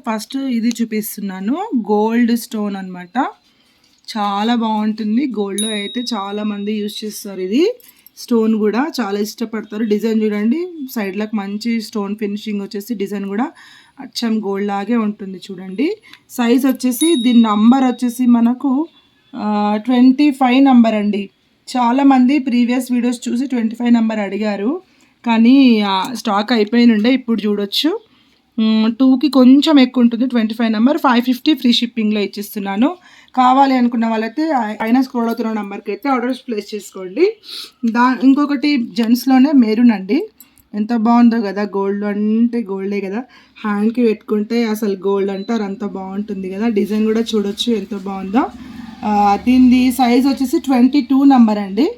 First ఇది చూపిస్తున్నాను. Gold stone అనమాట. చాలా బాగుంటుంది. గోల్డ్లో అయితే చాలామంది యూజ్ చేస్తారు. ఇది స్టోన్ కూడా చాలా ఇష్టపడతారు. డిజైన్ చూడండి, సైడ్లకు మంచి స్టోన్ ఫినిషింగ్ వచ్చేసి డిజైన్ కూడా అచ్చం గోల్డ్ లాగే ఉంటుంది చూడండి. సైజ్ వచ్చేసి దీని నంబర్ వచ్చేసి మనకు 25 నంబర్ అండి. చాలామంది ప్రీవియస్ వీడియోస్ చూసి 25 నంబర్ అడిగారు, కానీ స్టాక్ అయిపోయినుండే. ఇప్పుడు చూడొచ్చు 2కి కొంచెం ఎక్కువ ఉంటుంది. 25 నంబర్ 550 ఫ్రీ షిప్పింగ్లో ఇచ్చిస్తున్నాను. కావాలి అనుకున్న వాళ్ళైతే అయినా స్క్రోల్ అవుతున్న నెంబర్కి అయితే ఆర్డర్స్ ప్లేస్ చేసుకోండి. ఇంకొకటి జెంట్స్లోనే మెరూన్ అండి. ఎంత బాగుందో కదా, గోల్డ్ అంటే గోల్డే కదా, హ్యాండ్కి పెట్టుకుంటే అసలు గోల్డ్ అంటారు, అంత బాగుంటుంది కదా. డిజైన్ కూడా చూడొచ్చు ఎంత బాగుందో. దీనిది సైజ్ వచ్చేసి 22 నంబర్ అండి.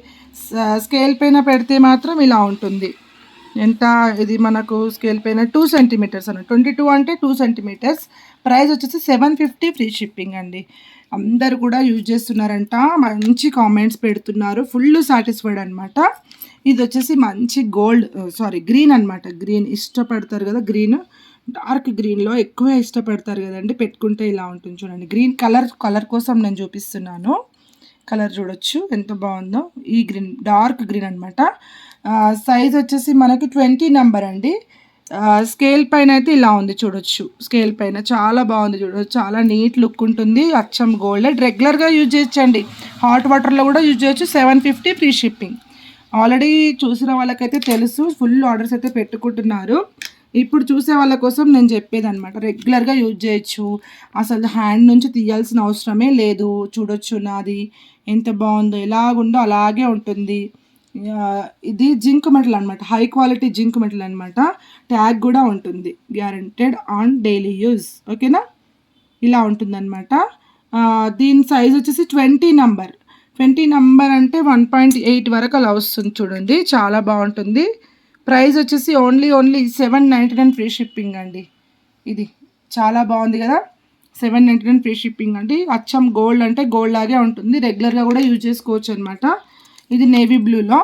స్కేల్ పైన పెడితే మాత్రం ఇలా ఉంటుంది. ఎంత ఇది మనకు స్కేల్ పైన 2 సెంటీమీటర్స్ అన్న 22 అంటే 2 సెంటీమీటర్స్. ప్రైస్ వచ్చేసి 750 ఫ్రీ షిప్పింగ్ అండి. అందరు కూడా యూజ్ చేస్తున్నారంట, మంచి కామెంట్స్ పెడుతున్నారు, ఫుల్ సాటిస్ఫైడ్ అనమాట. ఇది వచ్చేసి మంచి గ్రీన్ అనమాట. గ్రీన్ ఇష్టపడతారు కదా, గ్రీన్ డార్క్ గ్రీన్లో ఎక్కువ ఇష్టపడతారు కదండి. పెట్టుకుంటే ఇలా ఉంటుంది చూడండి. గ్రీన్ కలర్ కోసం నేను చూపిస్తున్నాను. కలర్ చూడొచ్చు ఎంత బాగుందో. ఈ గ్రీన్ డార్క్ గ్రీన్ అనమాట. సైజ్ వచ్చేసి మనకి 20 నంబర్ అండి. స్కేల్ పైన అయితే ఇలా ఉంది చూడొచ్చు. స్కేల్ పైన చాలా బాగుంది చూడొచ్చు. చాలా నీట్ లుక్ ఉంటుంది. అచ్చం గోల్డ్. రెగ్యులర్గా యూజ్ చేయొచ్చండి. హాట్ వాటర్లో కూడా యూజ్ చేయొచ్చు. 750 ఫ్రీ షిప్పింగ్. ఆల్రెడీ చూసిన వాళ్ళకైతే తెలుసు, ఫుల్ ఆర్డర్స్ అయితే పెట్టుకుంటున్నారు. ఇప్పుడు చూసే వాళ్ళ కోసం నేను చెప్పేది అనమాట. రెగ్యులర్గా యూజ్ చేయొచ్చు, అసలు హ్యాండ్ నుంచి తీయాల్సిన అవసరమే లేదు. చూడొచ్చు నాది ఎంత బాగుందో, ఎలాగుందో అలాగే ఉంటుంది. ఇది జింక్ మెటల్ అనమాట, హై క్వాలిటీ జింక్ మెటల్ అనమాట. ట్యాగ్ కూడా ఉంటుంది, గ్యారంటెడ్ ఆన్ డైలీ యూజ్. ఓకేనా, ఇలా ఉంటుందన్నమాట. దీని సైజ్ వచ్చేసి 20 నంబర్. 20 నంబర్ అంటే 1.8 వరకు అలా వస్తుంది చూడండి. చాలా బాగుంటుంది. ప్రైస్ వచ్చేసి ఓన్లీ 799 ఫ్రీ షిప్పింగ్ అండి. ఇది చాలా బాగుంది కదా, 799 ఫ్రీ షిప్పింగ్ అండి. అచ్చం గోల్డ్ అంటే గోల్డ్ లాగే ఉంటుంది. రెగ్యులర్గా కూడా యూజ్ చేసుకోవచ్చు అనమాట. ఇది నేవీ బ్లూలో.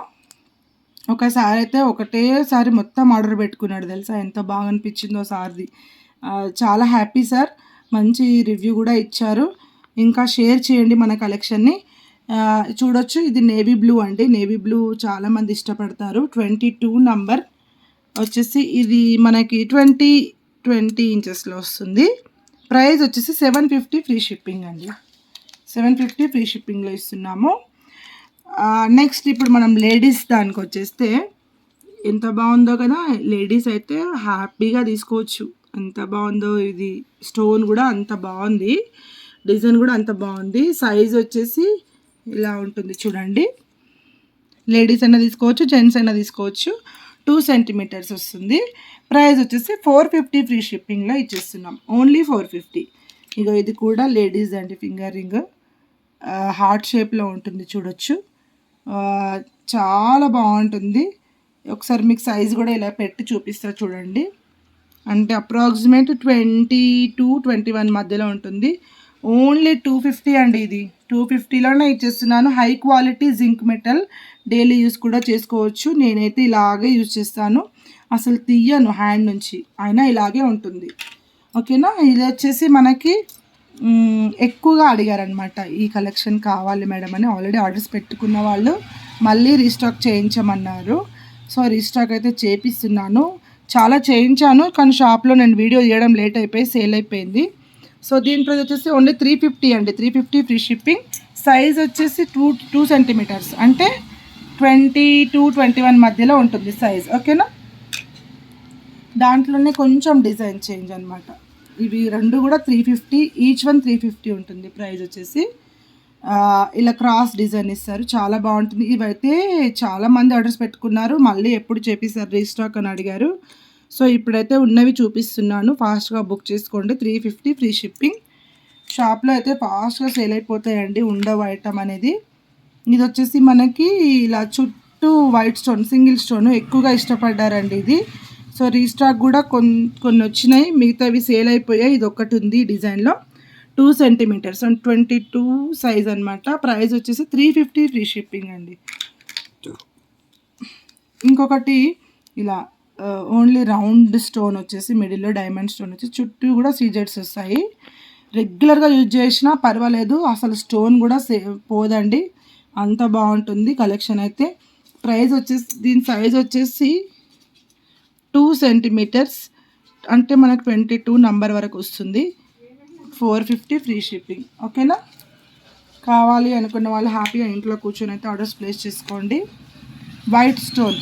ఒకసారి అయితే ఒకటేసారి మొత్తం ఆర్డర్ పెట్టుకున్నాడు తెలుసా, ఎంత బాగా అనిపించిందో సార్ది. చాలా హ్యాపీ సార్, మంచి రివ్యూ కూడా ఇచ్చారు. ఇంకా షేర్ చేయండి మన కలెక్షన్ని. చూడొచ్చు, ఇది నేవీ బ్లూ అండి. నేవీ బ్లూ చాలామంది ఇష్టపడతారు. 22 నంబర్ వచ్చేసి ఇది మనకి 20 ఇంచెస్లో వస్తుంది. ప్రైస్ వచ్చేసి 750 ఫ్రీ షిప్పింగ్ అండి. 750 ఫ్రీ షిప్పింగ్లో ఇస్తున్నాము. నెక్స్ట్ ఇప్పుడు మనం లేడీస్ దానికి వచ్చేస్తే ఎంత బాగుందో కదా. లేడీస్ అయితే హ్యాపీగా తీసుకోవచ్చు. ఎంత బాగుందో ఇది. స్టోన్ కూడా అంత బాగుంది, డిజైన్ కూడా అంత బాగుంది. సైజ్ వచ్చేసి ఇలా ఉంటుంది చూడండి. లేడీస్ అయినా తీసుకోవచ్చు, జెంట్స్ అయినా తీసుకోవచ్చు. 2 సెంటీమీటర్స్ వస్తుంది. ప్రైస్ వచ్చేసి 450 ఫ్రీ షిప్పింగ్లో ఇచ్చేస్తున్నాం. ఓన్లీ 450. ఇగో ఇది కూడా లేడీస్ అండి. ఫింగర్ రింగ్ హార్ట్ షేప్లో ఉంటుంది చూడొచ్చు. చాలా బాగుంటుంది. ఒకసారి మీకు సైజ్ కూడా ఇలా పెట్టి చూపిస్తా చూడండి. అంటే అప్రాక్సిమేట్ 20-21 మధ్యలో ఉంటుంది. ఓన్లీ 250 అండి. ఇది 250లోనే ఇచ్చేస్తున్నాను. High quality zinc metal, daily use కూడా చేసుకోవచ్చు. నేనైతే ఇలాగే యూజ్ చేస్తాను, అసలు తీయను హ్యాండ్ నుంచి, అయినా ఇలాగే ఉంటుంది. ఓకేనా. ఇది వచ్చేసి మనకి ఎక్కువగా అడిగారనమాట, ఈ కలెక్షన్ కావాలి మేడం అని. ఆల్రెడీ ఆర్డర్స్ పెట్టుకున్న వాళ్ళు మళ్ళీ రీస్టాక్ చేయించమన్నారు. సో రీస్టాక్ అయితే చేపిస్తున్నాను. చాలా చేయించాను, కానీ షాప్లో నేను వీడియో తీయడం లేట్ అయిపోయి సేల్ అయిపోయింది. సో దీని ప్రైస్ వచ్చేసి ఓన్లీ 350 అండి. 350 ఫ్రీ షిప్పింగ్. సైజ్ వచ్చేసి 2 సెంటీమీటర్స్ అంటే 20-21 మధ్యలో ఉంటుంది సైజ్. ఓకేనా. దాంట్లోనే కొంచెం డిజైన్ చేంజ్ అనమాట. ఇవి రెండు కూడా 350, ఈచ్ వన్ 350 ఉంటుంది. ప్రైస్ వచ్చేసి ఇలా క్రాస్ డిజైన్ ఇస్తారు, చాలా బాగుంటుంది. ఇవైతే చాలామంది ఆర్డర్స్ పెట్టుకున్నారు, మళ్ళీ ఎప్పుడు చేపిస్తారు రీస్టాక్ అని అడిగారు. సో ఇప్పుడైతే ఉన్నవి చూపిస్తున్నాను, ఫాస్ట్గా బుక్ చేసుకోండి. 350 ఫ్రీ షిప్పింగ్. షాప్లో అయితే ఫాస్ట్గా సేల్ అయిపోతాయండి, ఉండవు ఐటమ్ అనేది. ఇది వచ్చేసి మనకి ఇలా చుట్టూ వైట్ స్టోన్, సింగిల్ స్టోన్ ఎక్కువగా ఇష్టపడ్డారండి ఇది. సో రీస్టాక్ కూడా కొన్ని వచ్చినాయి, మిగతావి సేల్ అయిపోయాయి. ఇది ఒకటి ఉంది డిజైన్లో. 2 సెంటీమీటర్స్ అండ్ 22 సైజ్ అనమాట. ప్రైస్ వచ్చేసి 350 ఫ్రీ షిప్పింగ్ అండి. ఇంకొకటి ఇలా ఓన్లీ రౌండ్ స్టోన్ వచ్చేసి మిడిల్లో డైమండ్ స్టోన్ వచ్చి చుట్టూ కూడా సీజెడ్స్ వస్తాయి. రెగ్యులర్గా యూజ్ చేసినా పర్వాలేదు, అసలు స్టోన్ కూడా పోదండి, అంత బాగుంటుంది కలెక్షన్ అయితే. ప్రైస్ వచ్చేసి దీని సైజ్ వచ్చేసి 2 సెంటీమీటర్స్ అంటే మనకు 22 నంబర్ వరకు వస్తుంది. 450 ఫ్రీ షిప్పింగ్. ఓకేనా, కావాలి అనుకున్న వాళ్ళు హ్యాపీగా ఇంట్లో కూర్చొని అయితే ఆర్డర్స్ ప్లేస్ చేసుకోండి. వైట్ స్టోన్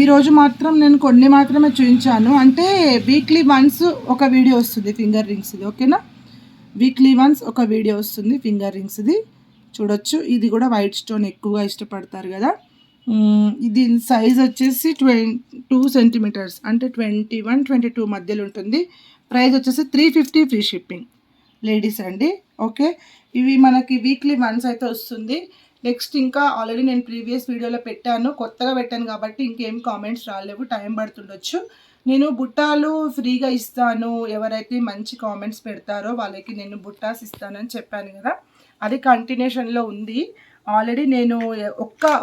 ఈరోజు మాత్రం నేను కొన్ని మాత్రమే చూపించాను, అంటే వీక్లీ వన్స్ ఒక వీడియో వస్తుంది ఫింగర్ రింగ్స్ది. ఓకేనా, వీక్లీ వన్స్ ఒక వీడియో వస్తుంది ఫింగర్ రింగ్స్ది, చూడొచ్చు. ఇది కూడా వైట్ స్టోన్ ఎక్కువగా ఇష్టపడతారు కదా. ఇది సైజ్ వచ్చేసి 2 సెంటీమీటర్స్ అంటే 21, 22 మధ్యలో ఉంటుంది. ప్రైస్ వచ్చేసి 350 ఫ్రీ షిప్పింగ్ లేడీస్ అండి. ఓకే, ఇవి మనకి వీక్లీ వన్స్ అయితే వస్తుంది. నెక్స్ట్ ఇంకా ఆల్రెడీ నేను ప్రీవియస్ వీడియోలో పెట్టాను, కొత్తగా పెట్టాను కాబట్టి ఇంకేం కామెంట్స్ రాలేవు, టైం పడుతుండొచ్చు. నేను బుట్టాలు ఫ్రీగా ఇస్తాను, ఎవరైతే మంచి కామెంట్స్ పెడతారో వాళ్ళకి నేను బుట్టాస్ ఇస్తానని చెప్పాను కదా, అది కంటిన్యూషన్లో ఉంది. ఆల్రెడీ నేను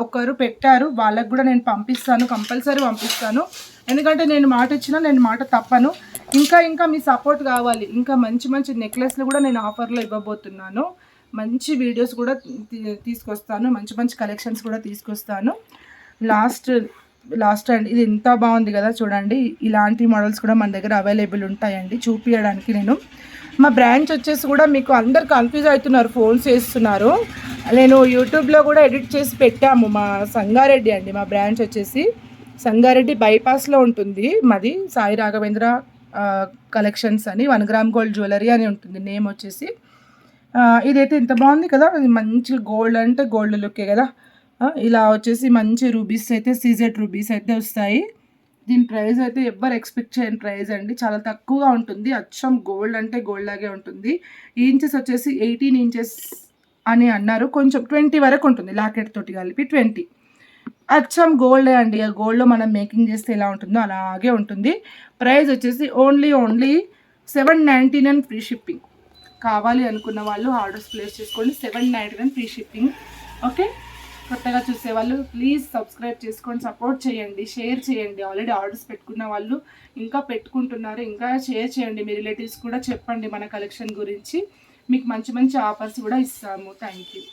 ఒక్కరు పెట్టారు, వాళ్ళకు కూడా నేను పంపిస్తాను, కంపల్సరీ పంపిస్తాను. ఎందుకంటే నేను మాట ఇచ్చినా నేను మాట తప్పను. ఇంకా మీ సపోర్ట్ కావాలి. ఇంకా మంచి మంచి నెక్లెస్లు కూడా నేను ఆఫర్లో ఇవ్వబోతున్నాను. మంచి వీడియోస్ కూడా తీసుకొస్తాను, మంచి మంచి కలెక్షన్స్ కూడా తీసుకొస్తాను. లాస్ట్ అండి, ఇది ఎంత బాగుంది కదా చూడండి. ఇలాంటి మోడల్స్ కూడా మన దగ్గర అవైలబుల్ ఉంటాయండి చూపించడానికి. నేను మా బ్రాంచ్ వచ్చేసి కూడా మీకు అందరు కన్ఫ్యూజ్ అవుతున్నారు, ఫోన్స్ చేస్తున్నారు. నేను యూట్యూబ్లో కూడా ఎడిట్ చేసి పెట్టాము. మా సంగారెడ్డి అండి, మా బ్రాంచ్ వచ్చేసి సంగారెడ్డి బైపాస్లో ఉంటుంది. మాది సాయి రాఘవేంద్ర కలెక్షన్స్ అని 1 గ్రామ్ గోల్డ్ జ్యువెలరీ అని ఉంటుంది నేమ్ వచ్చేసి. ఇదైతే ఇంత బాగుంది కదా, ఇది మంచి గోల్డ్ అంటే గోల్డ్ లుక్కే కదా. ఇలా వచ్చేసి మంచి రూబీస్ అయితే, సీజెడ్ రూబీస్ అయితే వస్తాయి. దీని ప్రైస్ అయితే ఎవ్వరు ఎక్స్పెక్ట్ చేయని ప్రైస్ అండి, చాలా తక్కువగా ఉంటుంది. అచ్చం గోల్డ్ అంటే గోల్డ్ లాగే ఉంటుంది. ఇంచెస్ వచ్చేసి 18 ఇంచెస్ అని అన్నారు, కొంచెం 20 వరకు ఉంటుంది, లాకెట్ తోటి కలిపి 20. అచ్చం గోల్డే అండి, ఆ గోల్డ్లో మనం మేకింగ్ చేస్తే ఎలా ఉంటుందో అలాగే ఉంటుంది. ప్రైస్ వచ్చేసి ఓన్లీ 799 ఫ్రీ షిప్పింగ్. కావాలి అనుకున్న వాళ్ళు ఆర్డర్స్ ప్లేస్ చేసుకోండి. 799 ఫ్రీ షిప్పింగ్. ఓకే, కొత్తగా చూసేవాళ్ళు ప్లీజ్ సబ్స్క్రైబ్ చేసుకొని సపోర్ట్ చేయండి, షేర్ చేయండి. ఆల్రెడీ ఆర్డర్స్ పెట్టుకున్న వాళ్ళు ఇంకా పెట్టుకుంటున్నారు, ఇంకా షేర్ చేయండి. మీ రిలేటివ్స్ కూడా చెప్పండి మన కలెక్షన్ గురించి, మీకు మంచి మంచి ఆఫర్స్ కూడా ఇస్తాము. Thank you.